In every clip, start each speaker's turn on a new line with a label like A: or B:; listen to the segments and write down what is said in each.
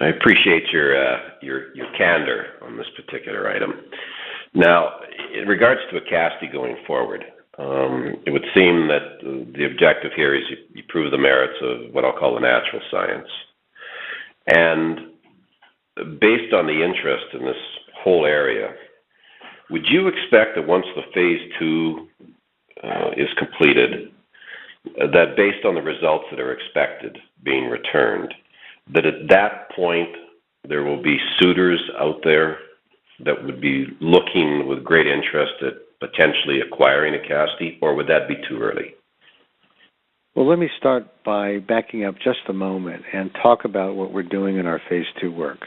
A: I appreciate your candor on this particular item. Now, in regards to Acasti going forward, it would seem that the objective here is you prove the merits of what I'll call the natural science. And based on the interest in this whole area, would you expect that once the phase 2 is completed, that based on the results that are expected being returned, that at that point there will be suitors out there that would be looking with great interest at potentially acquiring Acasti, or would that be too early?
B: Well, let me start by backing up just a moment and talk about what we're doing in our phase 2 work.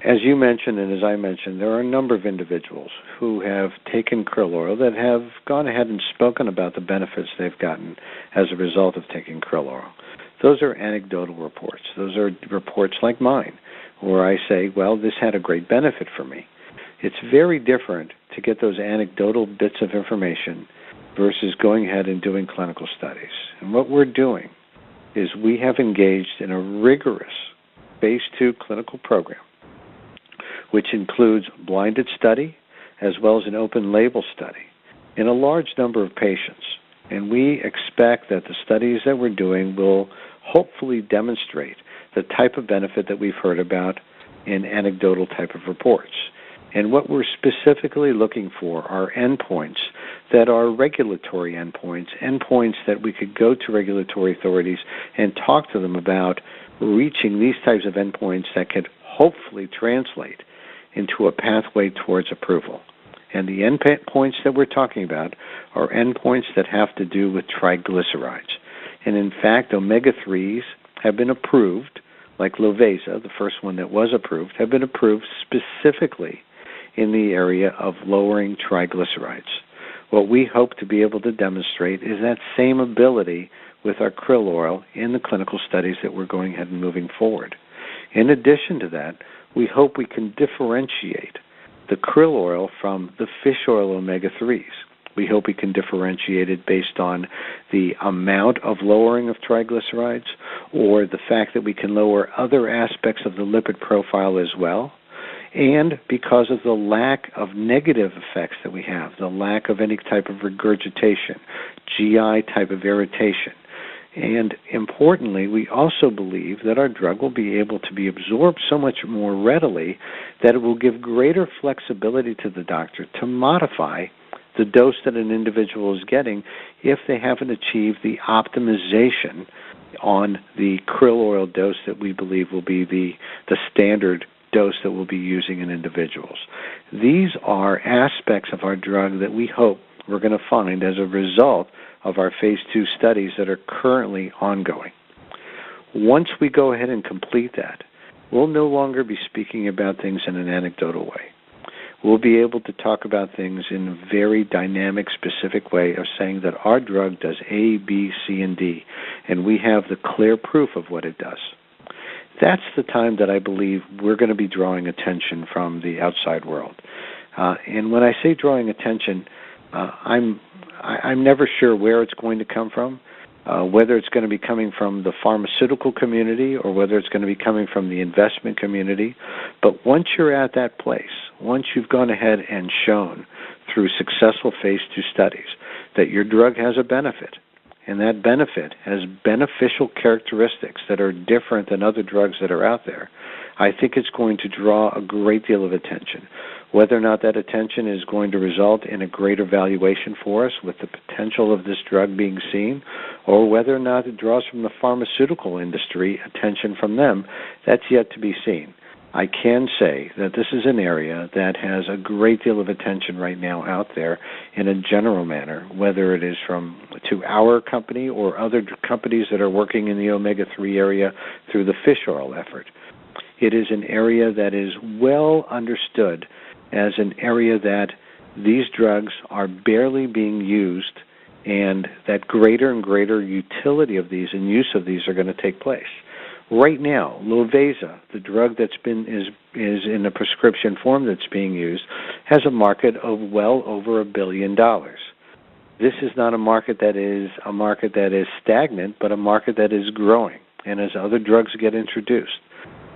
B: As you mentioned and as I mentioned, there are a number of individuals who have taken krill oil that have gone ahead and spoken about the benefits they've gotten as a result of taking krill oil. Those are anecdotal reports. Those are reports like mine, where I say, well, this had a great benefit for me. It's very different to get those anecdotal bits of information versus going ahead and doing clinical studies. And what we're doing is we have engaged in a rigorous phase 2 clinical program, which includes blinded study as well as an open label study in a large number of patients. And we expect that the studies that we're doing will hopefully demonstrate the type of benefit that we've heard about in anecdotal type of reports. And what we're specifically looking for are endpoints that are regulatory endpoints, endpoints that we could go to regulatory authorities and talk to them about reaching these types of endpoints that could hopefully translate into a pathway towards approval. And the endpoints that we're talking about are endpoints that have to do with triglycerides. And in fact, omega-3s have been approved, like Lovaza, the first one that was approved, have been approved specifically in the area of lowering triglycerides. What we hope to be able to demonstrate is that same ability with our krill oil in the clinical studies that we're going ahead and moving forward. In addition to that, we hope we can differentiate the krill oil from the fish oil omega-3s. We hope we can differentiate it based on the amount of lowering of triglycerides or the fact that we can lower other aspects of the lipid profile as well. And because of the lack of negative effects that we have, the lack of any type of regurgitation, GI type of irritation. And importantly, we also believe that our drug will be able to be absorbed so much more readily that it will give greater flexibility to the doctor to modify the dose that an individual is getting if they haven't achieved the optimization on the krill oil dose that we believe will be the standard dose that we'll be using in individuals. These are aspects of our drug that we hope we're going to find as a result of our phase 2 studies that are currently ongoing. Once we go ahead and complete that, we'll no longer be speaking about things in an anecdotal way. We'll be able to talk about things in a very dynamic, specific way of saying that our drug does A, B, C, and D, and we have the clear proof of what it does. That's the time that I believe we're going to be drawing attention from the outside world. And when I say drawing attention, I'm never sure where it's going to come from, whether it's going to be coming from the pharmaceutical community or whether it's going to be coming from the investment community. But once you're at that place, once you've gone ahead and shown through successful phase 2 studies that your drug has a benefit, and that benefit has beneficial characteristics that are different than other drugs that are out there, I think it's going to draw a great deal of attention. Whether or not that attention is going to result in a greater valuation for us with the potential of this drug being seen, or whether or not it draws from the pharmaceutical industry attention from them, that's yet to be seen. I can say that this is an area that has a great deal of attention right now out there in a general manner, whether it is to our company or other companies that are working in the omega-3 area through the fish oil effort. It is an area that is well understood as an area that these drugs are barely being used and that greater and greater utility of these and use of these are going to take place. Right now, Lovaza, the drug that's is in a prescription form that's being used, has a market of well over $1 billion. This is not a market that is stagnant, but a market that is growing, and as other drugs get introduced.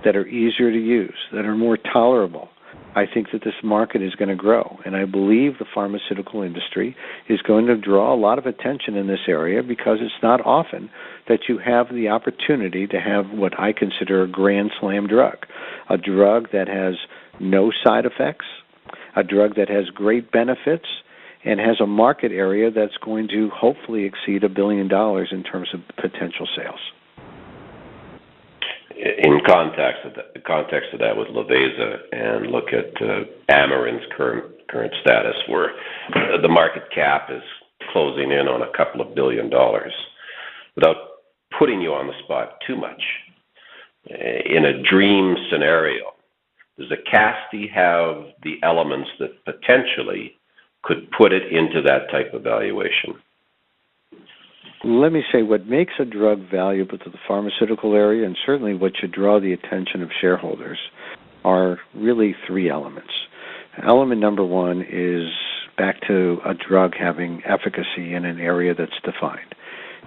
B: that are easier to use, that are more tolerable, I think that this market is going to grow. And I believe the pharmaceutical industry is going to draw a lot of attention in this area because it's not often that you have the opportunity to have what I consider a grand slam drug, a drug that has no side effects, a drug that has great benefits, and has a market area that's going to hopefully exceed $1 billion in terms of potential sales.
A: In context of that with Lovaza, and look at Amarin's current status, where the market cap is closing in on a couple of $2 billion. Without putting you on the spot too much, in a dream scenario, does Acasti have the elements that potentially could put it into that type of valuation?
B: Let me say what makes a drug valuable to the pharmaceutical area, and certainly what should draw the attention of shareholders, are really three elements. Element number one is back to a drug having efficacy in an area that's defined.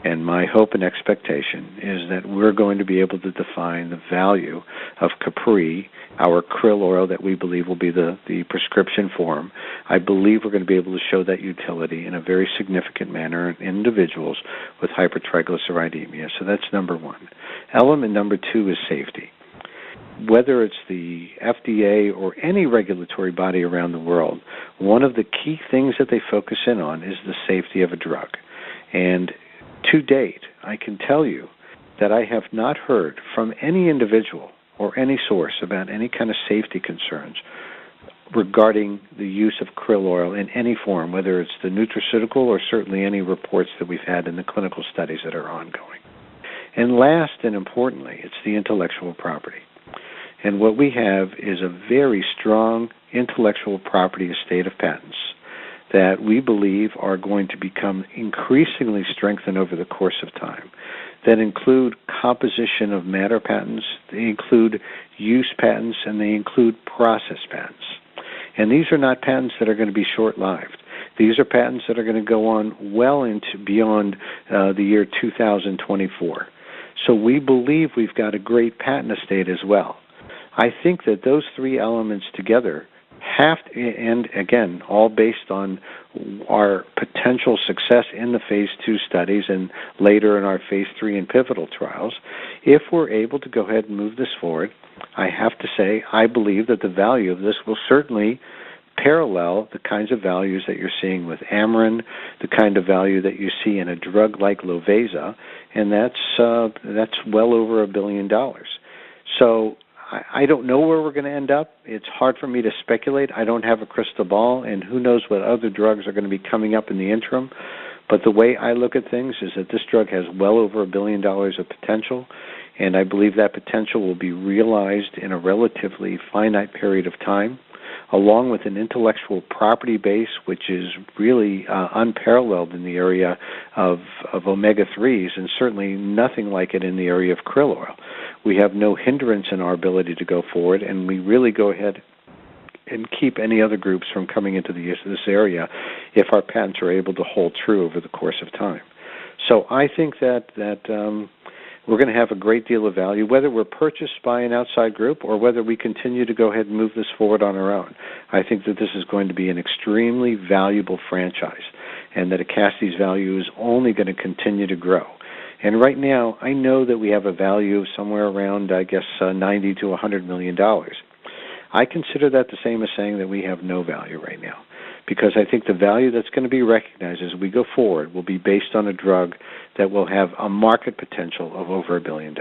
B: And my hope and expectation is that we're going to be able to define the value of Capri, our krill oil that we believe will be the prescription form. I believe we're going to be able to show that utility in a very significant manner in individuals with hypertriglyceridemia. So that's number one. Element number two is safety. Whether it's the FDA or any regulatory body around the world, one of the key things that they focus in on is the safety of a drug. And to date, I can tell you that I have not heard from any individual or any source about any kind of safety concerns regarding the use of krill oil in any form, whether it's the nutraceutical or certainly any reports that we've had in the clinical studies that are ongoing. And last and importantly, it's the intellectual property. And what we have is a very strong intellectual property estate of patents that we believe are going to become increasingly strengthened over the course of time, that include composition of matter patents, they include use patents, and they include process patents. And these are not patents that are going to be short-lived. These are patents that are going to go on well into beyond the year 2024. So we believe we've got a great patent estate as well. I think that those three elements together have to, and again, all based on our potential success in the phase 2 studies and later in our phase 3 and pivotal trials, if we're able to go ahead and move this forward, I have to say I believe that the value of this will certainly parallel the kinds of values that you're seeing with Amarin, the kind of value that you see in a drug like Lovaza, and that's well over $1 billion. So I don't know where we're going to end up. It's hard for me to speculate. I don't have a crystal ball, and who knows what other drugs are going to be coming up in the interim. But the way I look at things is that this drug has well over $1 billion of potential, and I believe that potential will be realized in a relatively finite period of time, along with an intellectual property base which is really unparalleled in the area of omega-3s, and certainly nothing like it in the area of krill oil. We have no hindrance in our ability to go forward, and we really go ahead and keep any other groups from coming into this area if our patents are able to hold true over the course of time. So I think that we're going to have a great deal of value, whether we're purchased by an outside group or whether we continue to go ahead and move this forward on our own. I think that this is going to be an extremely valuable franchise, and that Acasti's value is only going to continue to grow. And right now, I know that we have a value of somewhere around, I guess, $90 to $100 million. I consider that the same as saying that we have no value right now, because I think the value that's going to be recognized as we go forward will be based on a drug that will have a market potential of over $1 billion.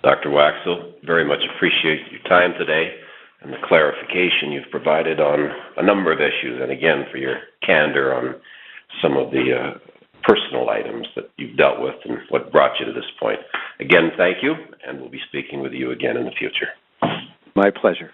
A: Dr. Waksal, very much appreciate your time today and the clarification you've provided on a number of issues, and again, for your candor on some of the personal items that you've dealt with and what brought you to this point. Again, thank you, and we'll be speaking with you again in the future.
B: My pleasure.